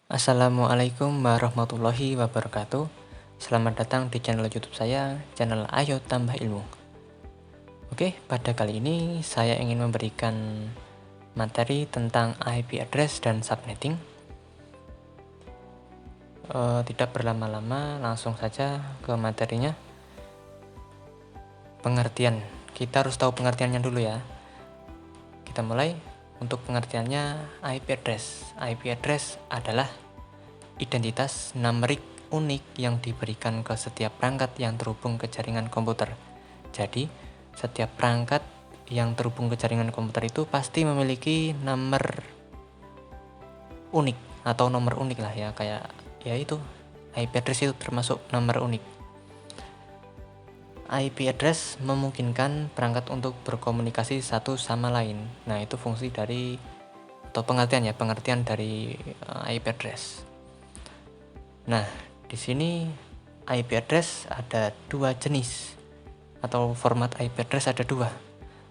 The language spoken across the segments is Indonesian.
Assalamualaikum warahmatullahi wabarakatuh. Selamat datang di channel YouTube saya, channel Ayo Tambah Ilmu. Oke, pada kali ini saya ingin memberikan materi tentang IP address dan subnetting. Tidak berlama-lama, langsung saja ke materinya. Pengertian, kita harus tahu pengertiannya dulu ya. Kita mulai. Untuk pengertiannya, IP address. IP address adalah identitas numerik unik yang diberikan ke setiap perangkat yang terhubung ke jaringan komputer. Jadi, setiap perangkat yang terhubung ke jaringan komputer itu pasti memiliki nomor unik atau nomor unik lah ya, kayak ya itu IP address itu termasuk nomor unik. IP address memungkinkan perangkat untuk berkomunikasi satu sama lain. Nah, itu fungsi dari atau pengertian dari IP address. Nah, di sini IP address ada dua jenis atau format IP address ada dua,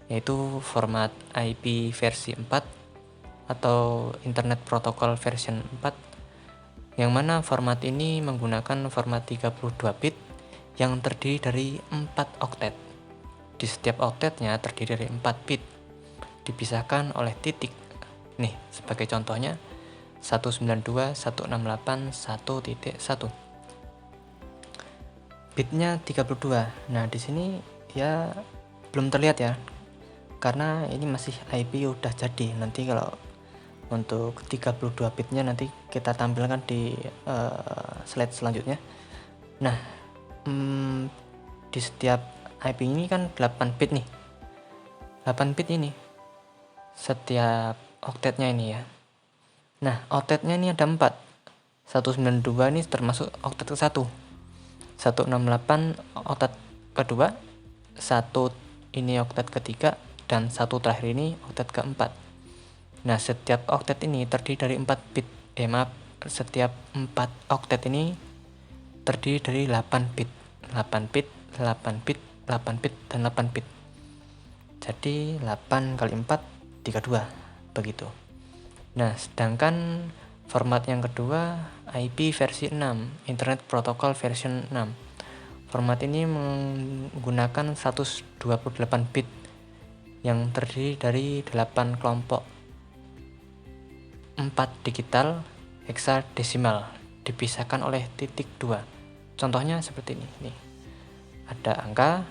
yaitu format IP versi 4 atau Internet Protocol version 4, yang mana format ini menggunakan format 32 bit yang terdiri dari 4 oktet. Di setiap oktetnya terdiri dari 4 bit, dipisahkan oleh titik. Nih, sebagai contohnya 192.168.1.1. Bitnya 32. Nah, di sini ya belum terlihat ya, karena ini masih IP udah jadi. Nanti kalau untuk 32 bitnya nanti kita tampilkan di slide selanjutnya. Nah, di setiap IP ini kan 8 bit nih. 8 bit ini setiap oktetnya ini ya. Nah, oktetnya ini ada 4. 192 ini termasuk oktet ke-1. 168 oktet kedua, 1 ini oktet ketiga, dan 1 terakhir ini oktet keempat. Nah, setiap oktet ini terdiri dari 4 bit. Setiap 4 oktet ini terdiri dari 8 bit. 8 bit, 8 bit, 8 bit, dan 8 bit. Jadi 8 kali 4, 32. Begitu. Nah, sedangkan format yang kedua, IP versi 6, Internet Protocol version 6. Format ini menggunakan 128 bit yang terdiri dari 8 kelompok 4 digital hexadesimal dipisahkan oleh titik 2. Contohnya seperti ini. Nih. Ada angka,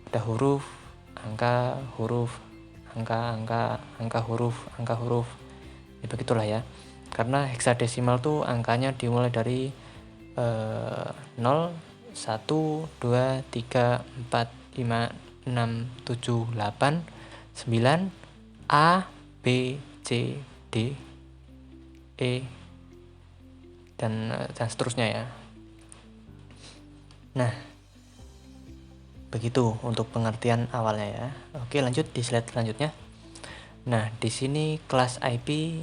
ada huruf, angka, huruf, angka, huruf. Ya, begitulah ya. Karena hexadesimal tuh angkanya dimulai dari 0, 1, 2, 3, 4, 5, 6, 7, 8, 9, A, B, C, D, E, dan seterusnya ya. Nah, begitu untuk pengertian awalnya ya. Oke, lanjut di slide selanjutnya. Nah, di sini kelas IP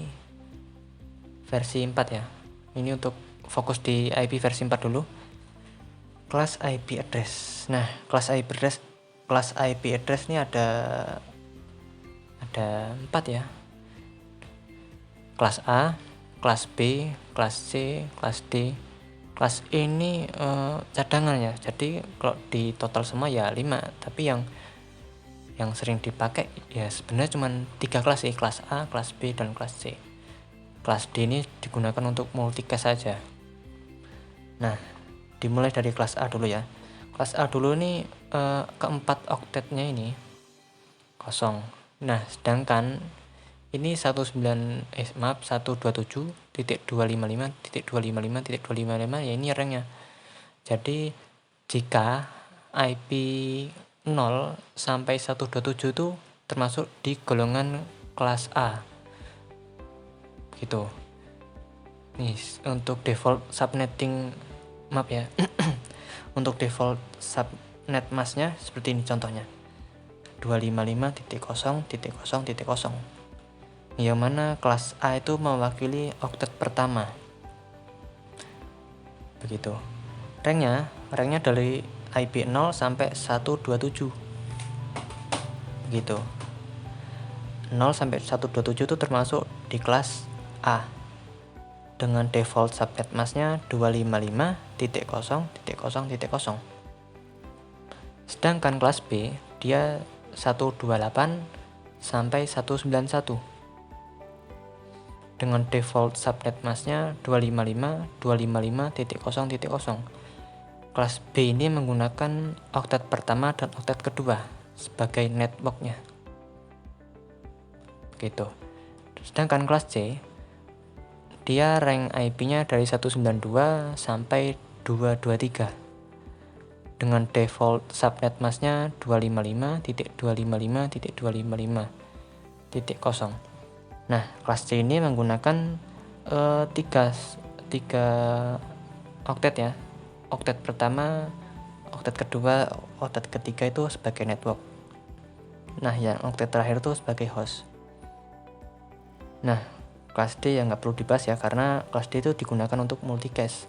versi 4 ya. Ini untuk fokus di IP versi 4 dulu. Kelas IP address. Nah, kelas IP address ini ada 4 ya. Kelas A, kelas B, kelas C, kelas D. Kelas E ini cadangan ya. Jadi kalau di total semua ya 5, tapi yang sering dipakai ya sebenarnya cuma 3 kelas sih, kelas A, kelas B, dan kelas C. Kelas D ini digunakan untuk multicast saja. Nah, dimulai dari kelas A dulu ya. Kelas A dulu ini keempat oktetnya ini kosong. Nah, sedangkan ini 127.255.255.255 ya, ini rangnya. Jadi jika IP 0 sampai 127 itu termasuk di golongan kelas A. Gitu. Nih, untuk default subnetting map ya. Untuk default subnet masknya seperti ini contohnya. 255.0.0.0, yang mana kelas A itu mewakili oktet pertama. Begitu. Rangnya dari IP 0 sampai 127. Begitu. 0 sampai 127 itu termasuk di kelas A. dengan default subnet masknya 255.0.0.0. Sedangkan kelas B dia 128 sampai 191 dengan default subnet masknya 255.255.0.0. Kelas B ini menggunakan oktet pertama dan oktet kedua sebagai networknya. Begitu. Sedangkan kelas C dia rank IP-nya dari 192 sampai 223 dengan default subnet masknya 255.255.255.0. Nah, kelas C ini menggunakan tiga oktet ya. Oktet pertama, oktet kedua, oktet ketiga itu sebagai network. Nah, yang oktet terakhir itu sebagai host. Nah, kelas D yang nggak perlu dibahas ya, karena kelas D itu digunakan untuk multicast.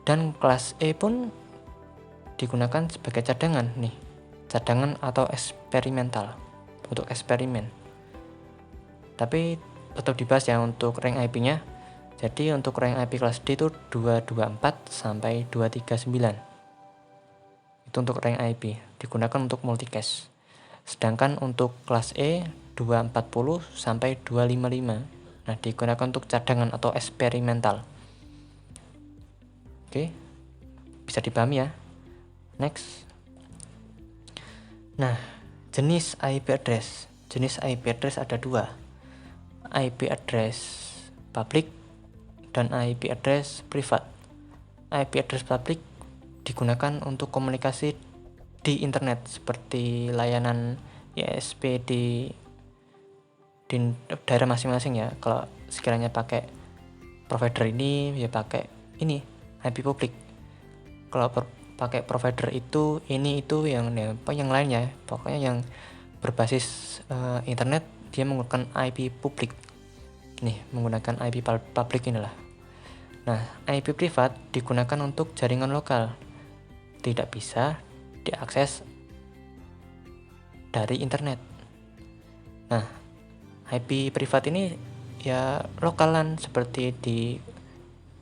Dan kelas E pun digunakan sebagai cadangan nih, cadangan atau eksperimental, untuk eksperimen. Tapi tetap dibahas ya untuk rank IP-nya. Jadi untuk rank IP kelas D itu 224 sampai 239. Itu untuk rank IP, digunakan untuk multicast. Sedangkan untuk kelas E 240 sampai 255. Nah, digunakan untuk cadangan atau eksperimental. Oke. Bisa dipahami ya. Next. Nah, jenis IP address. Jenis IP address ada dua. IP address public dan IP address privat. IP address public digunakan untuk komunikasi di internet seperti layanan ISP di daerah masing-masing ya. Kalau sekiranya pakai provider ini ya pakai ini IP publik. Kalau pakai provider itu yang lainnya, pokoknya yang berbasis internet dia menggunakan IP publik. Nih, menggunakan IP publik inilah. Nah, IP privat digunakan untuk jaringan lokal. Tidak bisa diakses dari internet. Nah, IP privat ini ya lokalan seperti di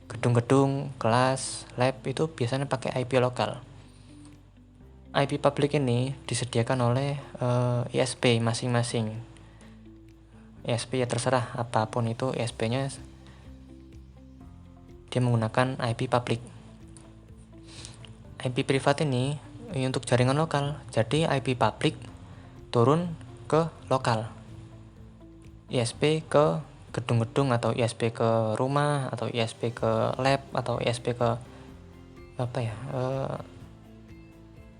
gedung-gedung, kelas, lab itu biasanya pakai IP lokal. IP publik ini disediakan oleh ISP masing-masing. ISP ya terserah apapun itu ISP-nya, dia menggunakan IP publik. IP privat ini untuk jaringan lokal. Jadi IP publik turun ke lokal. ISP ke gedung-gedung atau ISP ke rumah atau ISP ke lab atau ISP ke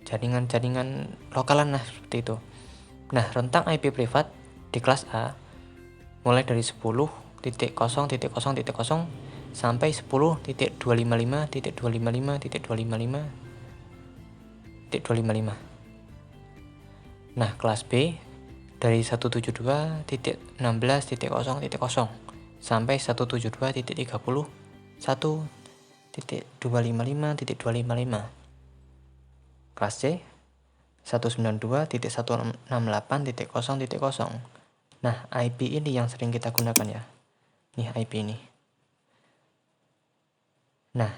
jaringan-jaringan lokalan lah seperti itu. Nah, rentang IP privat di kelas A mulai dari 10.0.0.0 sampai 10.255.255.255.255. Nah, kelas B dari 172.16.0.0 sampai 172.31.255.255. Kelas C 192.168.0.0. Nah, IP ini yang sering kita gunakan ya. Nih IP ini. Nah,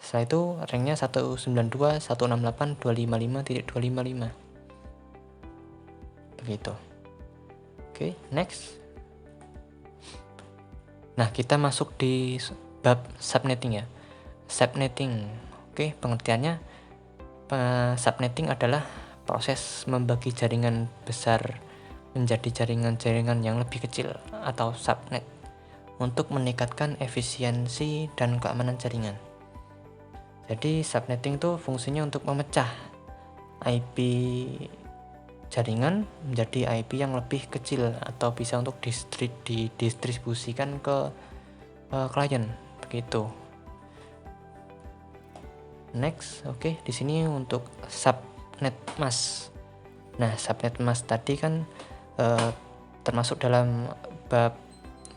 setelah itu ranknya 192.168.255.255. Begitu. Oke, next. Nah, kita masuk di bab subnetting ya. Subnetting. Oke, pengertiannya subnetting adalah proses membagi jaringan besar menjadi jaringan-jaringan yang lebih kecil atau subnet untuk meningkatkan efisiensi dan keamanan jaringan. Jadi subnetting itu fungsinya untuk memecah IP jaringan menjadi IP yang lebih kecil atau bisa untuk didistribusikan ke klien begitu. Next, oke, di sini untuk subnet mask. Nah, subnet mask tadi kan termasuk dalam bab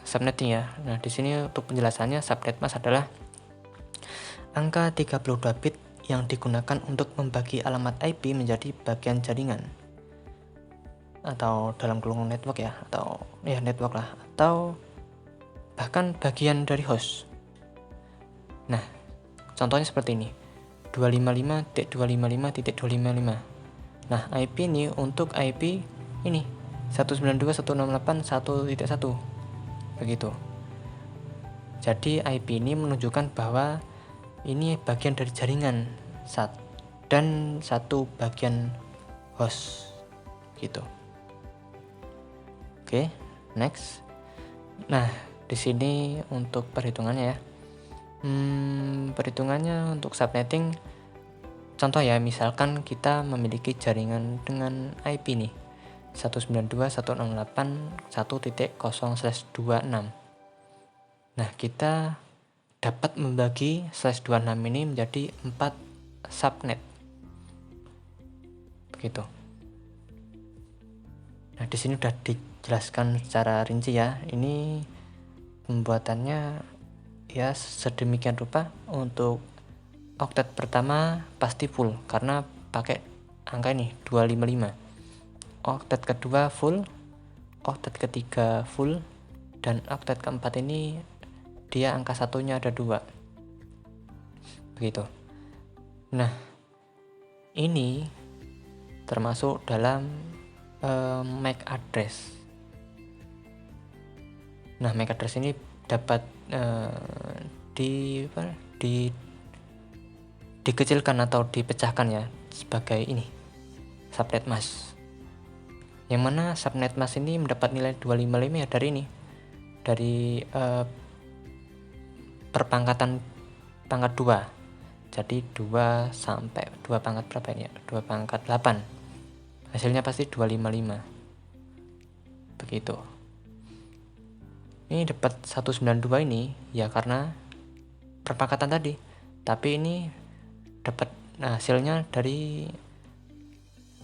subnetting ya. Nah, di sini untuk penjelasannya subnet mask adalah angka 32 bit yang digunakan untuk membagi alamat IP menjadi bagian jaringan atau dalam kurung network ya, atau ya network lah, atau bahkan bagian dari host. Nah, contohnya seperti ini, 255.255.255. Nah, IP ini untuk IP ini 192.168.1.1 begitu. Jadi IP ini menunjukkan bahwa ini bagian dari jaringan dan satu bagian host gitu. Oke, next. Nah, di sini untuk perhitungannya ya. Perhitungannya untuk subnetting, contoh ya, misalkan kita memiliki jaringan dengan IP nih 192.168.1.0/26. Nah, kita dapat membagi /26 ini menjadi 4 subnet begitu. Nah, di sini udah dijelaskan secara rinci ya. Ini pembuatannya ya sedemikian rupa. Untuk oktet pertama pasti full karena pakai angka ini 255. Oktet kedua full, oktet ketiga full, dan oktet keempat ini dia angka satunya ada 2 begitu. Nah, ini termasuk dalam MAC address. Nah, MAC address ini dapat dikecilkan atau dipecahkan ya sebagai ini subnet mask, yang mana subnet mask ini mendapat nilai 255 ya dari ini, dari perpangkatan pangkat 2. Jadi 2 sampai 2 pangkat berapa ini ya? 2 pangkat 8. Hasilnya pasti 255. Begitu. Ini dapat 192 ini ya karena perpangkatan tadi. Tapi ini dapat hasilnya dari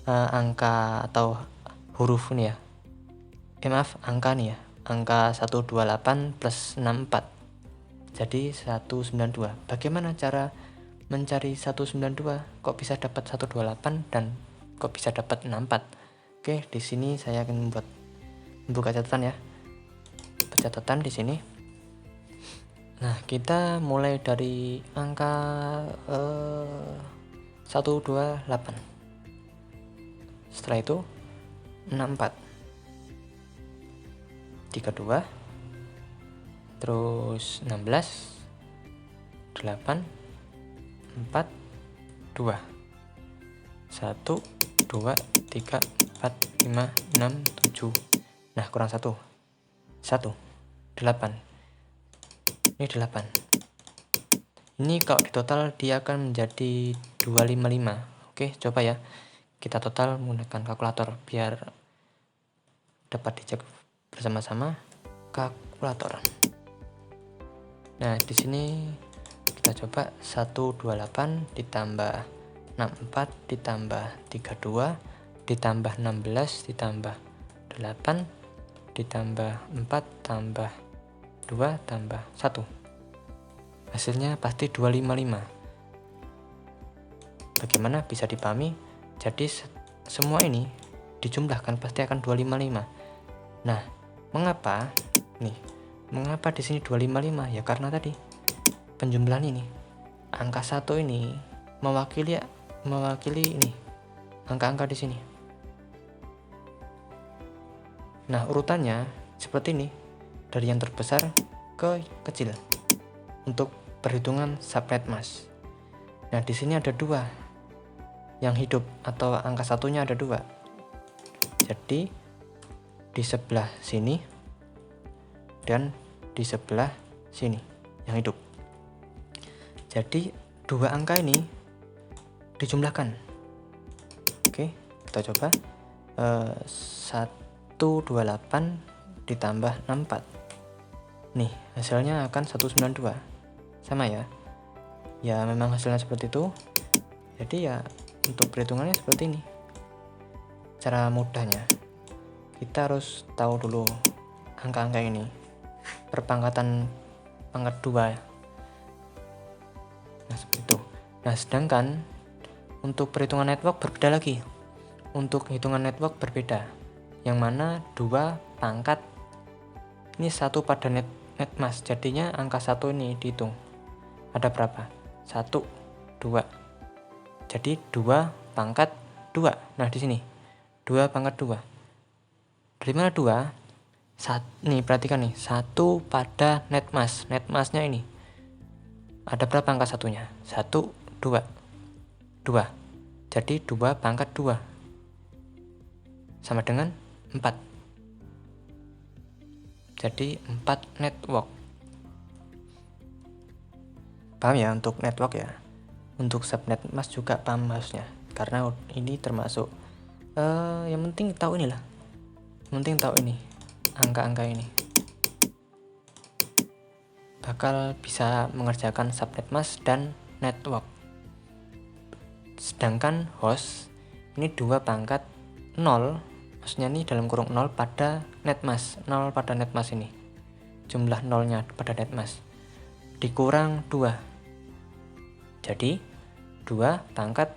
angka atau huruf ini ya. Angka nih ya. Angka 128 plus 64. Jadi 192. Bagaimana cara mencari 192? Kok bisa dapat 128 dan kok bisa dapat 64? Oke, di sini saya akan membuka catatan ya. Catatan di sini. Nah, kita mulai dari angka 128. Setelah itu 64. 32, terus 16, 8, 4, 2, 1, 2, 3, 4, 5, 6, 7. Nah, kurang 1, 8. Ini 8. Ini kalau di total dia akan menjadi 255. Oke, coba ya kita total menggunakan kalkulator biar dapat dicek bersama-sama. Kalkulator. Nah, di sini kita coba 128 ditambah 64 ditambah 32 ditambah 16 ditambah 8 ditambah 4 tambah 2 tambah 1. Hasilnya pasti 255. Bagaimana bisa dipahami? Jadi semua ini dijumlahkan pasti akan 255. Nah, mengapa di sini 255? Ya karena tadi penjumlahan ini. Angka 1 ini mewakili ini angka-angka di sini. Nah, urutannya seperti ini, dari yang terbesar ke kecil untuk perhitungan subnet mask. Nah, di sini ada 2 yang hidup atau angka satunya ada 2. Jadi di sebelah sini dan di sebelah sini yang hidup. Jadi 2 angka ini dijumlahkan. Oke, kita coba 128 ditambah 64. Nih, hasilnya akan 192. Sama ya. Ya, memang hasilnya seperti itu. Jadi ya untuk perhitungannya seperti ini. Cara mudahnya, kita harus tahu dulu angka-angka ini. Perpangkatan pangkat 2. Nah, seperti itu. Nah, sedangkan untuk perhitungan network berbeda lagi. Untuk hitungan network berbeda. Yang mana 2 pangkat ini 1 pada netmask. Jadinya angka 1 ini dihitung. Ada berapa? 1, 2. Jadi 2 pangkat 2. Nah, di sini 2 pangkat 2. Dari mana 2? Nih, perhatikan nih. 1 pada netmask. Netmasknya ini. Ada berapa angka satunya? 1, 2. 2. Jadi 2 pangkat 2. Sama dengan 4. Jadi 4 network. Paham ya untuk network ya? Untuk subnet mas juga paham harusnya, karena ini termasuk yang penting tahu inilah, yang penting tahu ini angka-angka ini bakal bisa mengerjakan subnet mas dan network. Sedangkan host ini 2 pangkat 0, maksudnya ini dalam kurung 0 pada netmask, 0 pada netmask ini jumlah nolnya pada netmask dikurang 2. Jadi 2 pangkat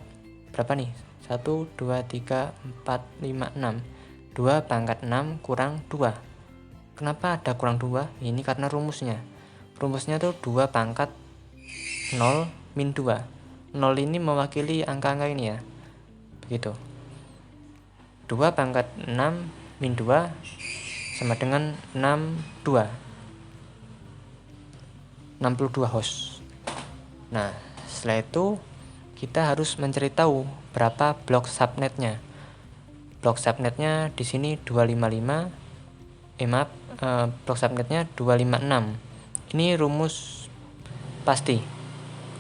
berapa nih? 1, 2, 3, 4, 5, 6. 2 pangkat 6 kurang 2. Kenapa ada kurang 2? Ini karena rumusnya. Rumusnya tuh 2 pangkat 0 min 2. 0 ini mewakili angka-angka ini ya. Begitu. 2 pangkat 6 min 2 sama dengan 62. 62 host. Nah, setelah itu kita harus mencari tahu berapa blok subnetnya. Blok subnetnya di sini 255. Blok subnetnya 256. Ini rumus pasti.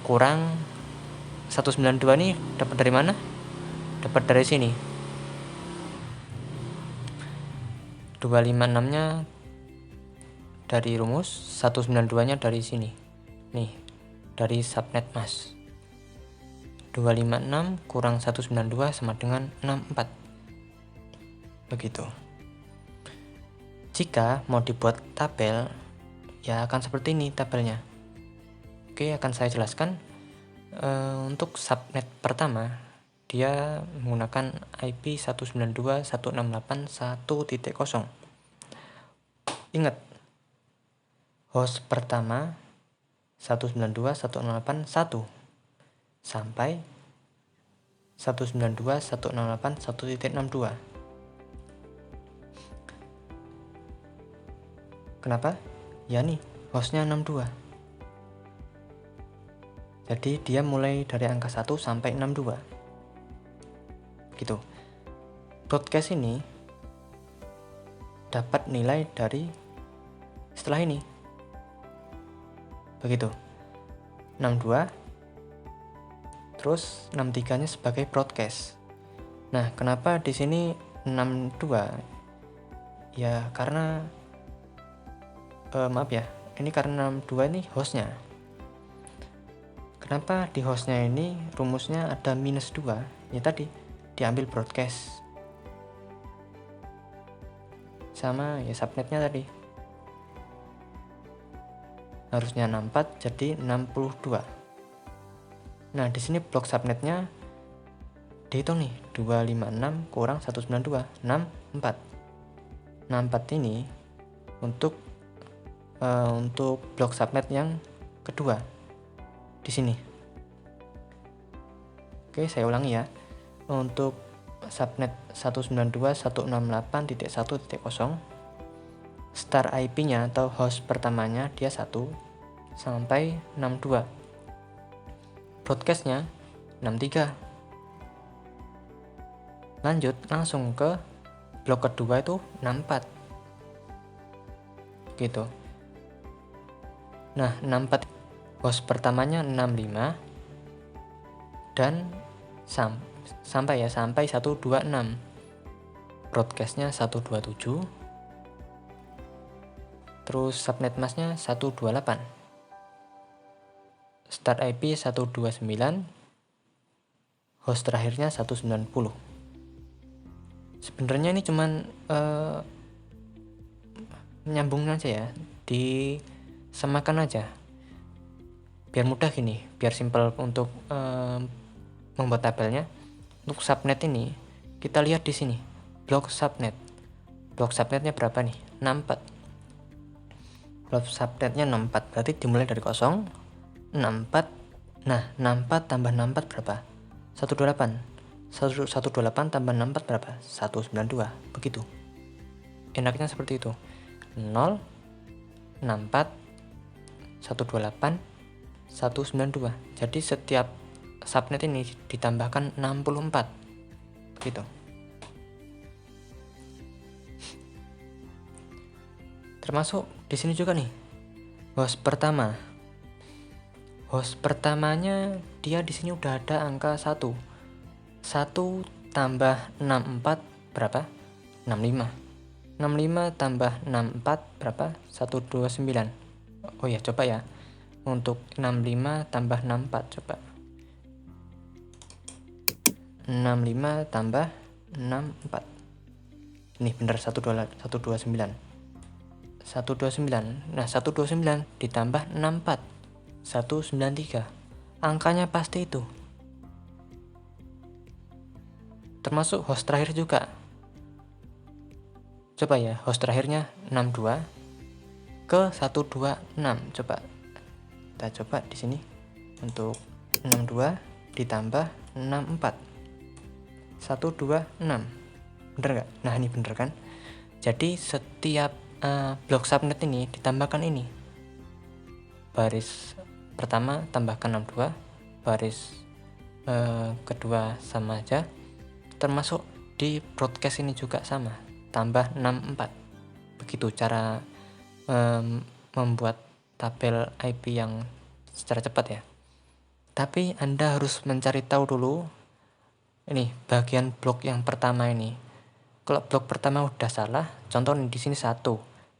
Kurang 192 nih dapat dari mana? Dapat dari sini. 256-nya dari rumus, 192-nya dari sini. Nih, dari subnet mas. 256 kurang 192 sama dengan 64. Begitu. Jika mau dibuat tabel, ya akan seperti ini tabelnya. Oke, akan saya jelaskan. Untuk subnet pertama, dia menggunakan IP 192.168.1.0. Ingat, host pertama 192.168.1 sampai 192.168.1.62. Kenapa? Ya nih, hostnya 62. Jadi dia mulai dari angka 1 sampai 62. Gitu. Broadcast ini dapat nilai dari setelah ini. Begitu. 62 terus 63-nya sebagai broadcast. Nah, kenapa di sini 62? Ya karena maaf ya, ini karena 62 ini hostnya. Kenapa di hostnya ini rumusnya ada minus 2? Ya tadi diambil broadcast sama ya subnetnya tadi. Harusnya 64 jadi 62. Nah, di sini blok subnetnya dihitung nih, 256 kurang 192, 64. 64 ini untuk blok subnet yang kedua di sini. Oke, saya ulangi ya. Untuk subnet 192.168.1.0, start IP-nya atau host pertamanya dia 1 sampai 62. Broadcast-nya 63. Lanjut langsung ke blok kedua itu 64. Gitu. Nah, 64 host pertamanya 65 dan sampai 126. Broadcast-nya 127. Terus subnet masknya 128. Start IP 129. Host terakhirnya 190. Sebenarnya ini cuman nyambung aja ya, disamakan aja. Biar mudah gini, biar simple untuk membuat tabelnya. Untuk subnet ini kita lihat di sini, blok subnet. Blok subnetnya berapa nih? 64. blok subnetnya 64, berarti dimulai dari 0, 64. Nah, 64 tambah 64 berapa? 128. 128 tambah 64 berapa? 192. Begitu. Enaknya seperti itu. 0, 64, 128, 192. Jadi setiap subnet ini ditambahkan 64. Begitu. Termasuk di sini juga nih. Host pertama. Host pertamanya dia di sini udah ada angka 1. 1 tambah 64 berapa? 65. 65 tambah 64 berapa? 129. Oh ya, coba ya. Untuk 65 tambah 64 coba. 65 tambah 64. Ini benar 129. 129. Nah, 129 ditambah 64. 193. Angkanya pasti itu. Termasuk host terakhir juga. Coba ya, host terakhirnya 62 ke 126. Coba kita coba di sini untuk 62 ditambah 64. 126. Bener nggak? Nah, ini bener kan? Jadi setiap blok subnet ini ditambahkan ini. Baris pertama tambahkan 62, baris kedua sama aja. Termasuk di broadcast ini juga sama, tambah 64. Begitu cara membuat tabel IP yang secara cepat ya. Tapi Anda harus mencari tahu dulu ini bagian blok yang pertama ini. Kalau blok pertama udah salah, contoh di sini 1,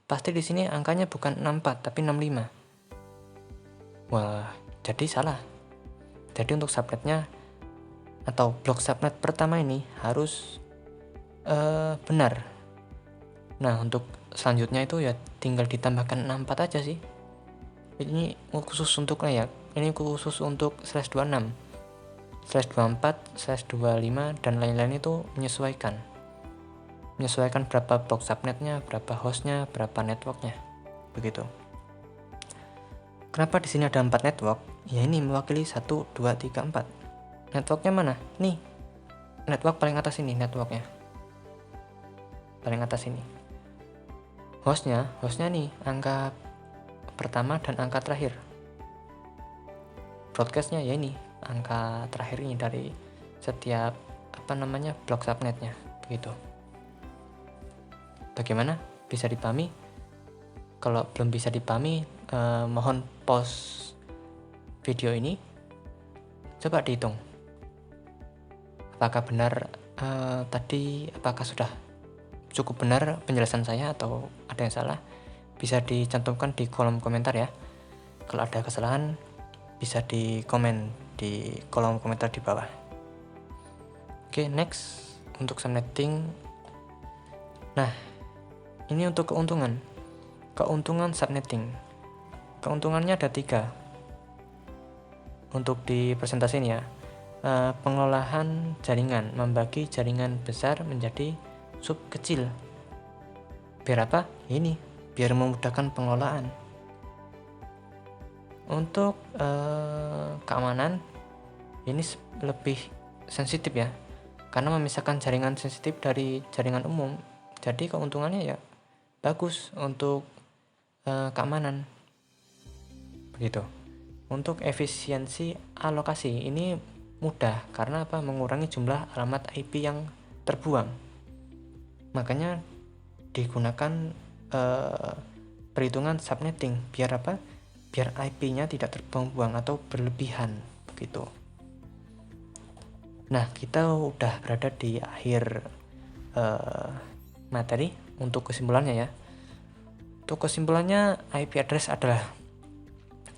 pasti di sini angkanya bukan 64 tapi 65. Wah, jadi salah. Jadi untuk subnetnya atau blok subnet pertama ini harus benar. Nah, untuk selanjutnya itu ya tinggal ditambahkan 64 aja sih. Ini khusus untuk layak. Ini khusus untuk /26, /24, /25 dan lain-lain itu menyesuaikan berapa blok subnetnya, berapa hostnya, berapa networknya. Begitu. Kenapa di sini ada 4 network? Ya ini mewakili 1, 2, 3, 4. Networknya mana? Nih. Network paling atas ini networknya. Paling atas ini. Hostnya nih angka pertama dan angka terakhir. Broadcastnya ya ini angka terakhir ini dari setiap blok subnetnya. Begitu. Bagaimana? Bisa dipahami? Kalau belum bisa dipahami, mohon pause video ini, coba dihitung apakah benar apakah sudah cukup benar penjelasan saya atau ada yang salah. Bisa dicantumkan di kolom komentar ya. Kalau ada kesalahan bisa dikomen di kolom komentar di bawah. Oke, next untuk subnetting. Nah, ini untuk keuntungan subnetting. Keuntungannya ada 3 untuk di presentasi ini ya. Pengolahan jaringan, membagi jaringan besar menjadi sub kecil. Biar apa? Ini biar memudahkan pengelolaan. Untuk keamanan ini lebih sensitif ya, karena memisahkan jaringan sensitif dari jaringan umum. Jadi keuntungannya ya bagus untuk keamanan. Begitu. Untuk efisiensi alokasi ini mudah karena apa? Mengurangi jumlah alamat IP yang terbuang. Makanya digunakan perhitungan subnetting biar apa? Biar IP-nya tidak terbuang-buang atau berlebihan begitu. Nah, kita udah berada di akhir materi. Untuk kesimpulannya ya. Untuk kesimpulannya, IP address adalah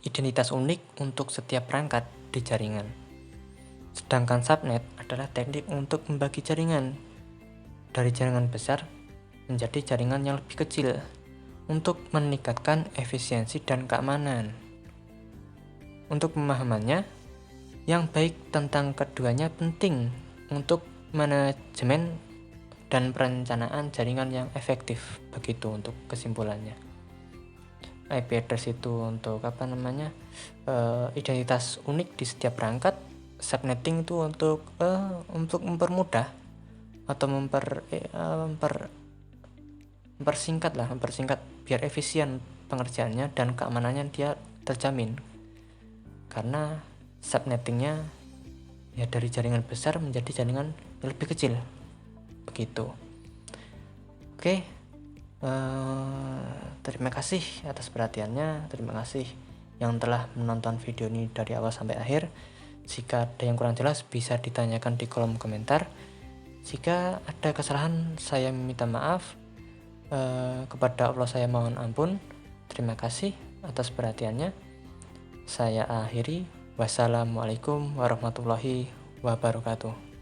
identitas unik untuk setiap perangkat di jaringan. Sedangkan subnet adalah teknik untuk membagi jaringan dari jaringan besar menjadi jaringan yang lebih kecil untuk meningkatkan efisiensi dan keamanan. Untuk pemahamannya, yang baik tentang keduanya penting untuk manajemen dan perencanaan jaringan yang efektif. Begitu untuk kesimpulannya. IP address itu untuk identitas unik di setiap perangkat. Subnetting itu untuk mempermudah atau mempersingkat biar efisien pengerjaannya dan keamanannya dia terjamin, karena subnettingnya ya dari jaringan besar menjadi jaringan yang lebih kecil begitu. Oke, terima kasih atas perhatiannya, terima kasih yang telah menonton video ini dari awal sampai akhir. Jika ada yang kurang jelas bisa ditanyakan di kolom komentar. Jika ada kesalahan saya minta maaf, kepada Allah saya mohon ampun. Terima kasih atas perhatiannya. Saya akhiri. Wassalamualaikum warahmatullahi wabarakatuh.